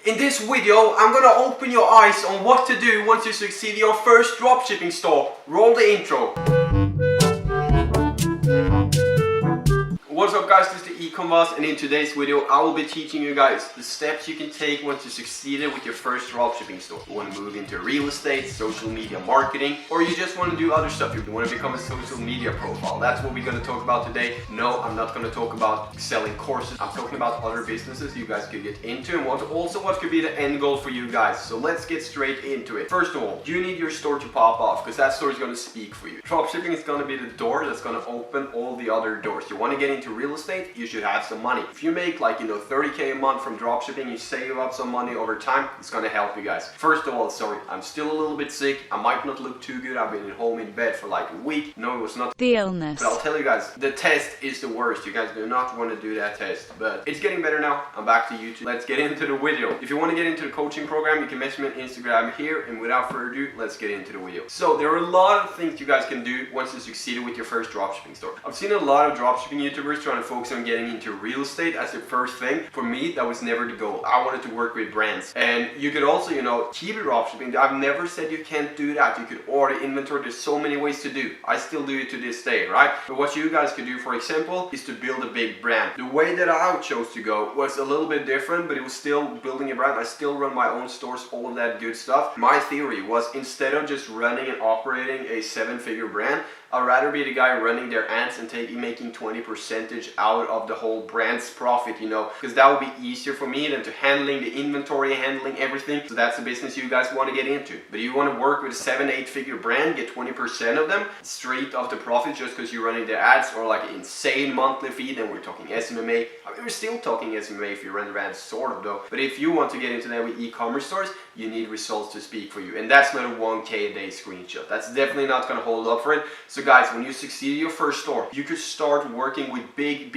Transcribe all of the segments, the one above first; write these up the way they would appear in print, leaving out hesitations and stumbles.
In this video, I'm gonna open your eyes on what to do once you succeed in your first dropshipping store. Roll the intro. What's up guys, this is the Ecom, and in today's video I will be teaching you guys the steps you can take once you succeeded with your first dropshipping store. You want to move into real estate, social media marketing, or you just want to do other stuff. You want to become a social media profile. That's what we're going to talk about today. No, I'm not going to talk about selling courses. I'm talking about other businesses you guys could get into and what could be the end goal for you guys. So let's get straight into it. First of all, you need your store to pop off because that store is going to speak for you. Dropshipping is going to be the door that's going to open all the other doors. You want to get into real estate, you should have some money. If you make 30K a month from dropshipping, you save up some money over time, it's gonna help you guys. First of all, sorry, I'm still a little bit sick. I might not look too good. I've been at home in bed for like a week. No, it was not the illness. But I'll tell you guys, the test is the worst. You guys do not want to do that test, but it's getting better now. I'm back to YouTube. Let's get into the video. If you want to get into the coaching program, you can message me on Instagram here, and without further ado, let's get into the video. So there are a lot of things you guys can do once you succeeded with your first dropshipping store. I've seen a lot of dropshipping YouTubers trying to focus on getting into real estate as the first thing. For me, that was never the goal. I wanted to work with brands. And you could also, keep dropshipping. I've never said you can't do that. You could order inventory. There's so many ways to do. I still do it to this day, right? But what you guys could do, for example, is to build a big brand. The way that I chose to go was a little bit different, but it was still building a brand. I still run my own stores, all of that good stuff. My theory was, instead of just running and operating a 7-figure brand, I'd rather be the guy running their ads and making 20% out of the whole brand's profit, because that would be easier for me than to handling the inventory, handling everything. So that's the business you guys want to get into. But you want to work with a 7-8 figure brand, get 20% of them straight off the profit just because you're running their ads, or like an insane monthly fee. Then we're talking SMMA. I mean, we're still talking SMMA if you run their ads, sort of though. But if you want to get into that with e-commerce stores, you need results to speak for you. And that's not a 1K a day screenshot. That's definitely not going to hold up for it. So guys, when you succeed in your first store, you could start working with big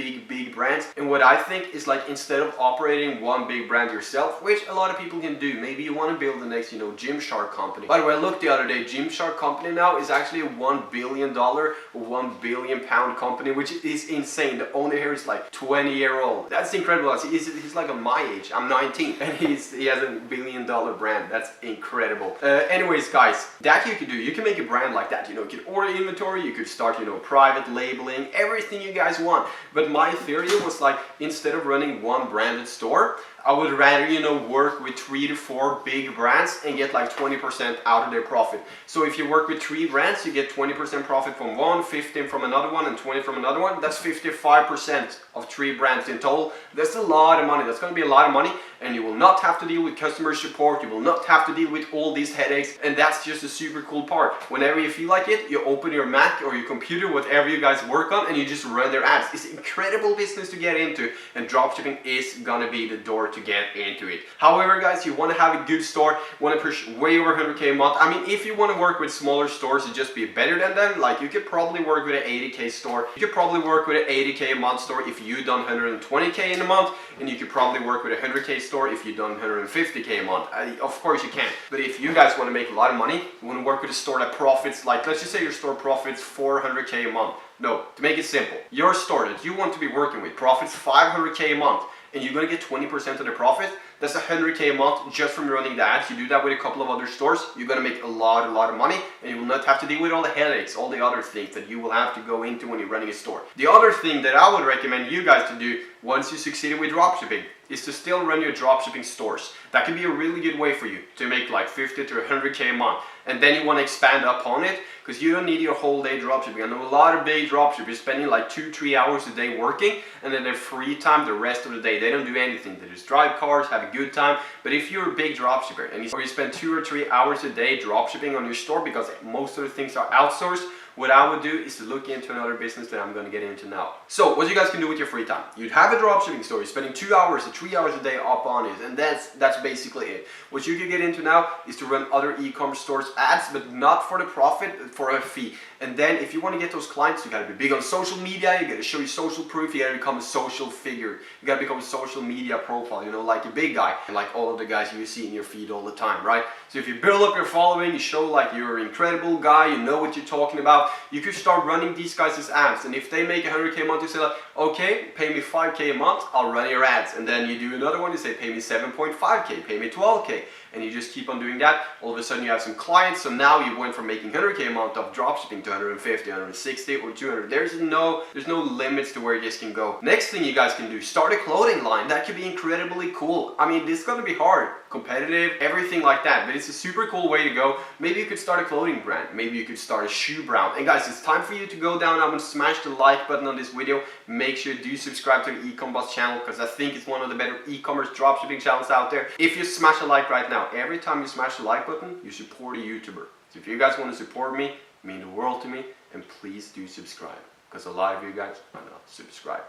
brands. And what I think is, instead of operating one big brand yourself, which a lot of people can do, maybe you want to build the next, Gymshark company. By the way, I looked the other day, Gymshark company now is actually a $1 billion or £1 billion company, which is insane. The owner here is 20-year-old. That's incredible. He's like my age. I'm 19 and he has a $1 billion brand. That's incredible. Anyways, guys, that you could do. You can make a brand like that. You can order inventory. You could start, private labeling, everything you guys want. But my theory was instead of running one branded store, I would rather, work with 3 to 4 big brands and get 20% out of their profit. So if you work with 3 brands, you get 20% profit from one, 15 from another one, and 20 from another one. That's 55% of 3 brands in total. That's a lot of money. That's going to be a lot of money, and you will not have to deal with customer support. You will not have to deal with all these headaches, and that's just a super cool part. Whenever you feel like it, you open your Mac or your computer, whatever you guys work on, and you just run their ads. It's an incredible business to get into, and dropshipping is going to be the door to get into it. However, guys, you want to have a good store, want to push way over 100K a month. I mean, if you want to work with smaller stores and just be better than them, you could probably work with an 80K store. You could probably work with an 80K a month store if you done 120K in a month, and you could probably work with a 100K store if you done 150K a month. Of course you can. But if you guys want to make a lot of money, you want to work with a store that profits, let's just say your store profits 400K a month. No, to make it simple, your store that you want to be working with profits 500K a month, and you're going to get 20% of the profit. That's 100K a month just from running the ads. You do that with a couple of other stores, you're going to make a lot of money, and you will not have to deal with all the headaches, all the other things that you will have to go into when you're running a store. The other thing that I would recommend you guys to do once you succeeded with dropshipping is to still run your dropshipping stores. That can be a really good way for you to make 50 to 100K a month. And then you want to expand upon it, because you don't need your whole day dropshipping. I know a lot of big dropshippers spending 2-3 hours a day working, and then their free time the rest of the day, they don't do anything. They just drive cars, have a good time. But if you're a big dropshipper and you spend 2 or 3 hours a day dropshipping on your store, because most of the things are outsourced, what I would do is to look into another business that I'm going to get into now. So what you guys can do with your free time, you'd have a dropshipping store, you're spending 2 hours or 3 hours a day up on it, and that's basically it. What you can get into now is to run other e-commerce stores ads, but not for the profit, for a fee. And then if you want to get those clients, you got to be big on social media, you got to show your social proof, you got to become a social figure, you got to become a social media profile, like a big guy, and like all of the guys you see in your feed all the time, right? So if you build up your following, you show you're an incredible guy, you know what you're talking about, you could start running these guys as ads. And if they make 100K a month, you say Okay, pay me 5K a month, I'll run your ads. And then you do another one, you say pay me 7.5K, pay me 12K. And you just keep on doing that. All of a sudden you have some clients. So now you went from making 100K a month of dropshipping to 150, 160 or 200. There's no limits to where this can go. Next thing you guys can do, start a clothing line. That could be incredibly cool. I mean, this is gonna be hard, competitive, everything like that, but it's a super cool way to go. Maybe you could start a clothing brand. Maybe you could start a shoe brand. And guys, it's time for you to go down. I'm gonna smash the like button on this video. Make sure you do subscribe to the Ecom Boss channel, because I think it's one of the better e-commerce dropshipping channels out there. If you smash a like right now, every time you smash the like button, you support a YouTuber. So if you guys want to support me, it means the world to me, and please do subscribe, because a lot of you guys are not subscribed.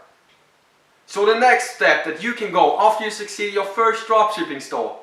So the next step that you can go after you succeed your first dropshipping store.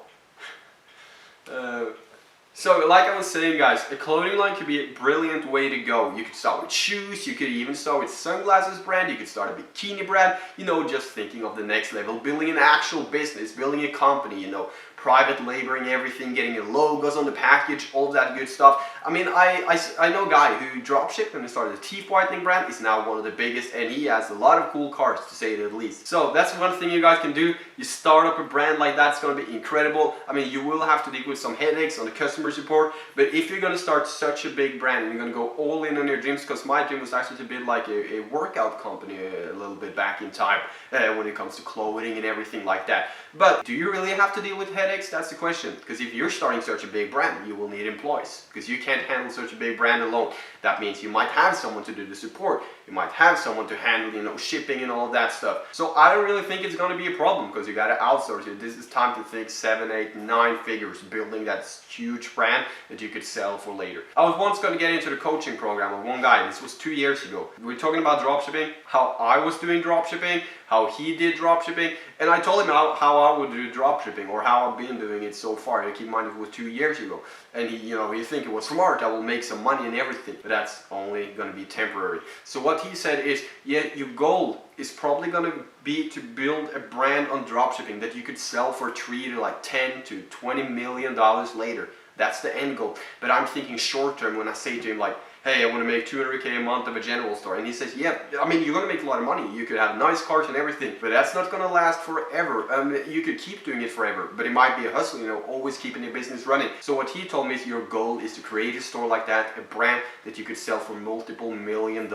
So like I was saying, guys, a clothing line could be a brilliant way to go. You could start with shoes, you could even start with sunglasses brand, you could start a bikini brand, you know, just thinking of the next level, building an actual business, building a company, you know, private labeling everything, getting your logos on the package, all of that good stuff. I mean, I know a guy who dropshipped and started a teeth whitening brand. He's now one of the biggest, and he has a lot of cool cars, to say the least. So that's one thing you guys can do. You start up a brand like that, it's going to be incredible. I mean, you will have to deal with some headaches on the customer support, but if you're going to start such a big brand and you're going to go all in on your gyms, because my gym was actually a bit like a workout company a little bit back in time when it comes to clothing and everything like that. But do you really have to deal with headaches? That's the question. Because if you're starting such a big brand, you will need employees, because you can't handle such a big brand alone. That means you might have someone to do the support. You might have someone to handle, you know, shipping and all of that stuff. So I don't really think it's going to be a problem, because you got to outsource it. This is time to think 7, 8, 9 figures, building that huge brand that you could sell for later. I was once going to get into the coaching program of one guy. This was 2 years ago. We were talking about dropshipping, how I was doing dropshipping, how he did dropshipping, and I told him how I would do dropshipping, or how I've been doing it so far. And keep in mind, it was 2 years ago. And he, you know, you think it was smart, I will make some money and everything, but that's only going to be temporary. So what he said is, yeah, your goal is probably going to be to build a brand on dropshipping that you could sell for 3 to like 10 to 20 million dollars later. That's the end goal. But I'm thinking short term when I say to him like, hey, I want to make 200K a month of a general store. And he says, yeah, I mean, you're going to make a lot of money. You could have nice cars and everything, but that's not going to last forever. You could keep doing it forever, but it might be a hustle, you know, always keeping your business running. So what he told me is your goal is to create a store like that, a brand that you could sell for multiple $1 million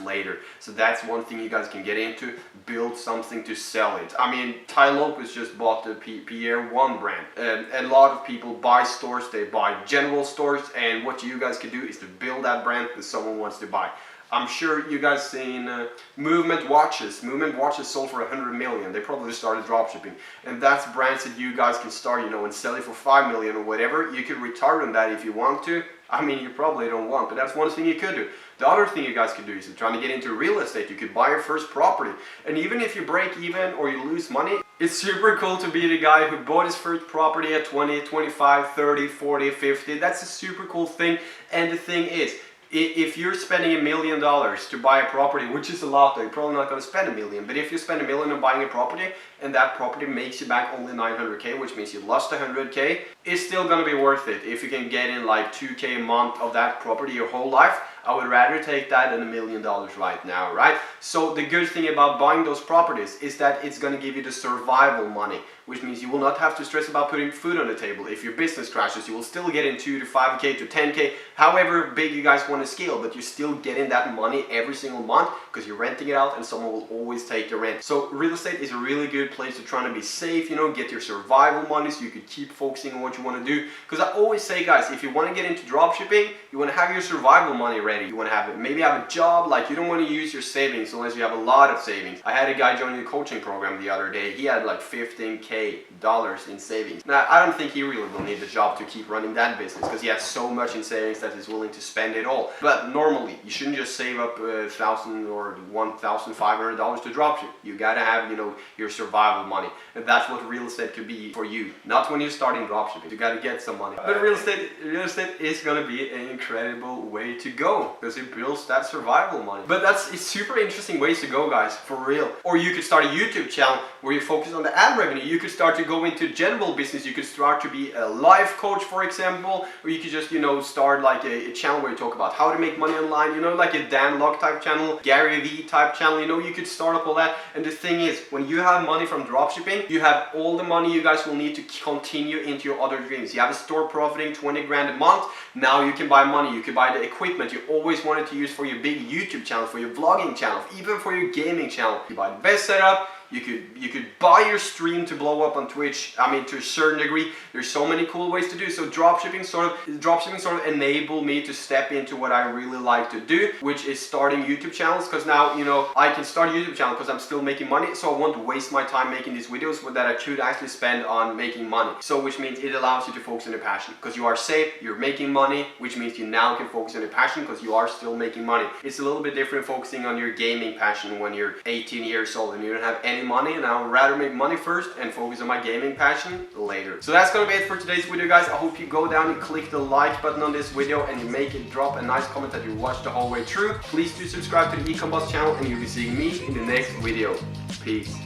later. So that's one thing you guys can get into, build something to sell it. I mean, Ty Lopez just bought the Pierre One brand. A lot of people buy stores, they buy general stores, and what you guys can do is to build that brand that someone wants to buy. I'm sure you guys seen Movement watches. Movement watches sold for 100 million. They probably started dropshipping, and that's brands that you guys can start, you know, and sell it for 5 million or whatever. You could retire on that if you want to. I mean, you probably don't want, but that's one thing you could do. The other thing you guys could do is trying to get into real estate. You could buy your first property, and even if you break even or you lose money, it's super cool to be the guy who bought his first property at 20, 25, 30, 40, 50. That's a super cool thing. And the thing is, if you're spending $1 million to buy a property, which is a lot, though, you're probably not going to spend $1 million. But if you spend $1 million on buying a property, and that property makes you back only 900K, which means you lost 100K, it's still going to be worth it. If you can get in like 2K a month of that property your whole life, I would rather take that than $1 million right now, right? So the good thing about buying those properties is that it's going to give you the survival money, which means you will not have to stress about putting food on the table. If your business crashes, you will still get in 2 to 5K to 10K, however big you guys want to scale, but you're still getting that money every single month because you're renting it out and someone will always take the rent. So real estate is a really good place to try to be safe, you know, get your survival money so you could keep focusing on what you want to do. Because I always say, guys, if you want to get into dropshipping, you want to have your survival money ready. You want to have it, maybe have a job, like you don't want to use your savings unless you have a lot of savings. I had a guy joining the coaching program the other day. He had like $15K in savings. Now, I don't think he really will need the job to keep running that business because he has so much in savings that he's willing to spend it all. But normally, you shouldn't just save up $1,000 or $1,500 to dropship. You gotta have, you know, your survival money. And that's what real estate could be for you. Not when you're starting dropshipping. You gotta get some money. But real estate is gonna be an incredible way to go. know, because it builds that survival money. But it's super interesting ways to go, guys, for real. Or you could start a YouTube channel where you focus on the ad revenue. You could start to go into general business. You could start to be a life coach, for example, or you could just, you know, start like a channel where you talk about how to make money online, you know, like a Dan Lok type channel, Gary Vee type channel, you know, you could start up all that. And the thing is, when you have money from dropshipping, you have all the money you guys will need to continue into your other dreams. You have a store profiting 20 grand a month. Now you can buy money, you can buy the equipment you always wanted to use for your big YouTube channel, for your vlogging channel, even for your gaming channel. You buy the best setup. You could buy your stream to blow up on Twitch. I mean, to a certain degree, there's so many cool ways to do. So dropshipping sort of enabled me to step into what I really like to do, which is starting YouTube channels. Because now, you know, I can start a YouTube channel because I'm still making money. So I won't waste my time making these videos that I could actually spend on making money. So which means it allows you to focus on your passion because you are safe, you're making money, which means you now can focus on your passion because you are still making money. It's a little bit different focusing on your gaming passion when you're 18 years old and you don't have any money, and I would rather make money first and focus on my gaming passion later. So that's gonna be it for today's video, guys. I hope you go down and click the like button on this video and you make it drop a nice comment that you watched the whole way through. Please do subscribe to the Ecom channel and you'll be seeing me in the next video. Peace.